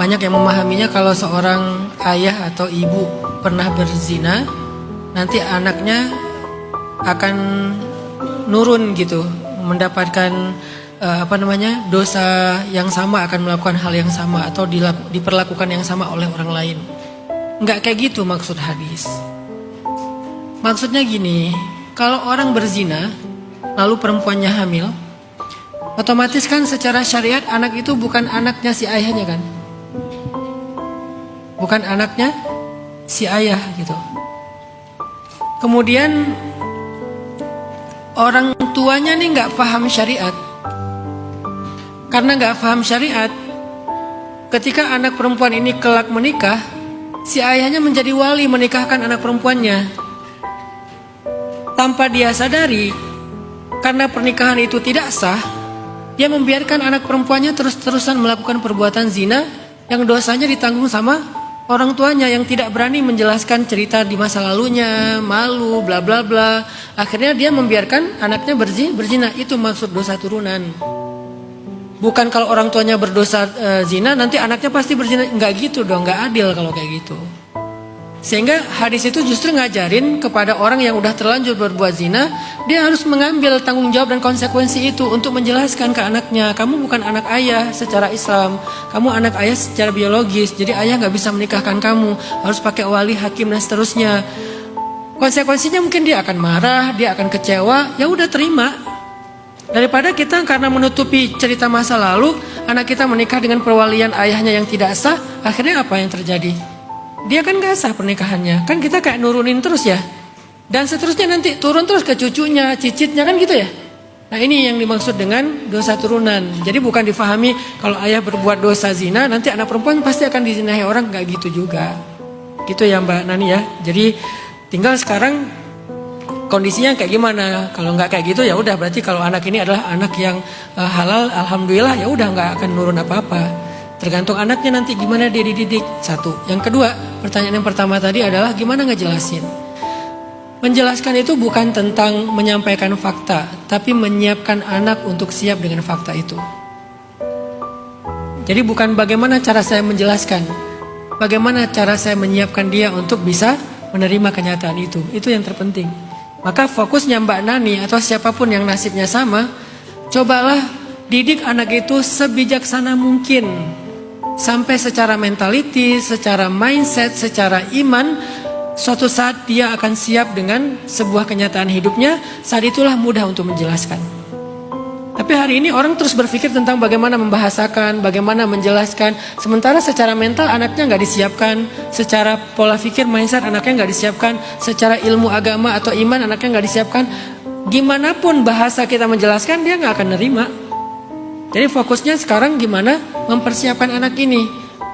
banyak yang memahaminya kalau seorang ayah atau ibu pernah berzina, nanti anaknya akan nurun gitu, mendapatkan dosa yang sama, akan melakukan hal yang sama atau diperlakukan yang sama oleh orang lain. Enggak kayak gitu maksud hadis. Maksudnya gini, kalau orang berzina lalu perempuannya hamil, otomatis kan secara syariat anak itu bukan anaknya si ayahnya kan? Bukan anaknya si ayah gitu. Kemudian orang tuanya nih nggak paham syariat. Karena nggak paham syariat, ketika anak perempuan ini kelak menikah, si ayahnya menjadi wali menikahkan anak perempuannya. Tanpa dia sadari, karena pernikahan itu tidak sah, dia membiarkan anak perempuannya terus-terusan melakukan perbuatan zina yang dosanya ditanggung sama orang tuanya yang tidak berani menjelaskan cerita di masa lalunya, malu, bla bla bla. Akhirnya dia membiarkan anaknya berzina. Itu maksud dosa turunan. Bukan kalau orang tuanya berdosa zina, nanti anaknya pasti berzina. Enggak gitu dong, enggak adil kalau kayak gitu. Sehingga hadis itu justru ngajarin kepada orang yang udah terlanjur berbuat zina, dia harus mengambil tanggung jawab dan konsekuensi itu untuk menjelaskan ke anaknya, kamu bukan anak ayah secara Islam, kamu anak ayah secara biologis, jadi ayah gak bisa menikahkan kamu, harus pakai wali, hakim dan seterusnya. Konsekuensinya mungkin dia akan marah, dia akan kecewa, ya udah terima. Daripada kita karena menutupi cerita masa lalu, anak kita menikah dengan perwalian ayahnya yang tidak sah, akhirnya apa yang terjadi? Dia kan gak sah pernikahannya. Kan kita kayak nurunin terus ya. Dan seterusnya nanti turun terus ke cucunya, cicitnya kan gitu ya. Nah ini yang dimaksud dengan dosa turunan. Jadi bukan difahami kalau ayah berbuat dosa zina, nanti anak perempuan pasti akan dizinahi orang. Gak gitu juga. Gitu ya Mbak Nani ya. Jadi tinggal sekarang kondisinya kayak gimana. Kalau nggak kayak gitu ya udah, berarti kalau anak ini adalah anak yang halal, alhamdulillah, ya udah nggak akan nurun apa-apa. Tergantung anaknya nanti gimana dia dididik. Satu. Yang kedua, pertanyaan yang pertama tadi adalah gimana ngejelasin. Menjelaskan itu bukan tentang menyampaikan fakta, tapi menyiapkan anak untuk siap dengan fakta itu. Jadi bukan bagaimana cara saya menjelaskan, bagaimana cara saya menyiapkan dia untuk bisa menerima kenyataan itu. Itu yang terpenting. Maka fokusnya Mbak Nani atau siapapun yang nasibnya sama, cobalah didik anak itu sebijaksana mungkin. Sampai secara mentality, secara mindset, secara iman, suatu saat dia akan siap dengan sebuah kenyataan hidupnya. Saat itulah mudah untuk menjelaskan. Tapi hari ini orang terus berpikir tentang bagaimana membahasakan, bagaimana menjelaskan. Sementara secara mental anaknya nggak disiapkan, secara pola pikir mindset anaknya nggak disiapkan, secara ilmu agama atau iman anaknya nggak disiapkan. Gimana pun bahasa kita menjelaskan, dia nggak akan nerima. Jadi fokusnya sekarang gimana mempersiapkan anak ini.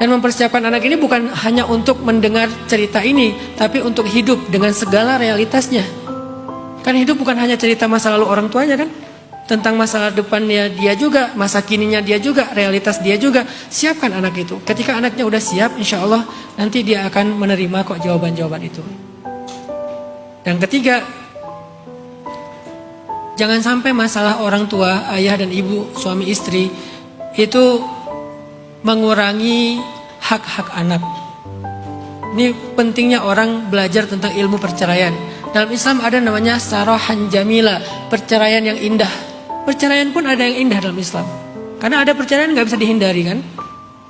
Dan mempersiapkan anak ini bukan hanya untuk mendengar cerita ini, tapi untuk hidup dengan segala realitasnya. Kan hidup bukan hanya cerita masa lalu orang tuanya kan, tentang masa depannya dia juga, masa kininya dia juga, realitas dia juga. Siapkan anak itu. Ketika anaknya udah siap, insya Allah nanti dia akan menerima kok jawaban-jawaban itu. Dan ketiga, jangan sampai masalah orang tua, ayah dan ibu, suami istri itu mengurangi hak-hak anak. Ini pentingnya orang belajar tentang ilmu perceraian. Dalam Islam ada namanya sarahan jamila, perceraian yang indah. Perceraian pun ada yang indah dalam Islam. Karena ada perceraian nggak bisa dihindari kan.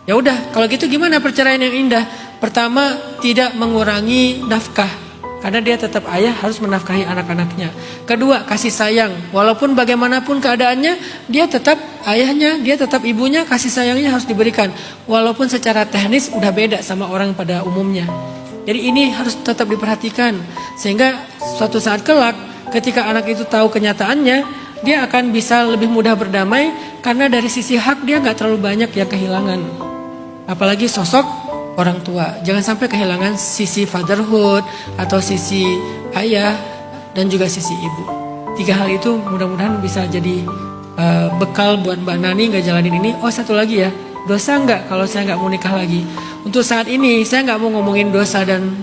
Ya udah, kalau gitu gimana perceraian yang indah? Pertama, tidak mengurangi nafkah. Karena dia tetap ayah harus menafkahi anak-anaknya. Kedua, kasih sayang. Walaupun bagaimanapun keadaannya, dia tetap ayahnya, dia tetap ibunya, kasih sayangnya harus diberikan. Walaupun secara teknis udah beda sama orang pada umumnya. Jadi ini harus tetap diperhatikan. Sehingga suatu saat kelak, ketika anak itu tahu kenyataannya, dia akan bisa lebih mudah berdamai. Karena dari sisi hak dia gak terlalu banyak yang kehilangan. Apalagi sosok orang tua. Jangan sampai kehilangan sisi fatherhood atau sisi ayah dan juga sisi ibu. Tiga hal itu mudah-mudahan bisa jadi bekal buat Mbak Nani nggak jalanin ini. Oh satu lagi ya, dosa nggak kalau saya nggak mau nikah lagi? Untuk saat ini saya nggak mau ngomongin dosa dan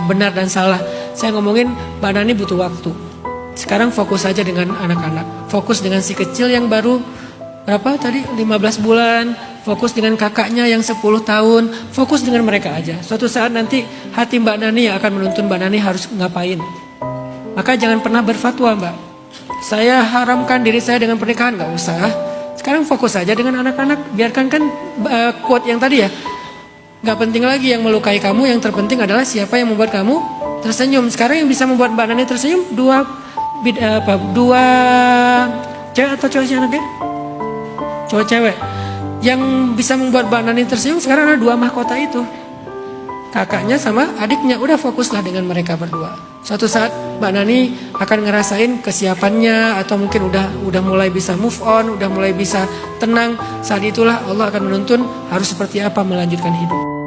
benar dan salah. Saya ngomongin Mbak Nani butuh waktu. Sekarang fokus saja dengan anak-anak. Fokus dengan si kecil yang baru berapa tadi 15 bulan. fokus dengan kakaknya yang 10 tahun, fokus dengan mereka aja. Suatu saat nanti hati Mbak Nani yang akan menuntun Mbak Nani harus ngapain. Maka jangan pernah berfatwa, Mbak. Saya haramkan diri saya dengan pernikahan, nggak usah. Sekarang fokus saja dengan anak-anak. Biarkan kan quote yang tadi ya. Nggak penting lagi yang melukai kamu, yang terpenting adalah siapa yang membuat kamu tersenyum. Sekarang yang bisa membuat Mbak Nani tersenyum dua cewek atau cowok sih anaknya? Cowok cewek. Yang bisa membuat Mbak Nani tersenyum sekarang ada 2 mahkota itu. Kakaknya sama adiknya. Udah fokuslah dengan mereka berdua. Suatu saat Mbak Nani akan ngerasain kesiapannya, atau mungkin udah mulai bisa move on, udah mulai bisa tenang. Saat itulah Allah akan menuntun harus seperti apa melanjutkan hidup.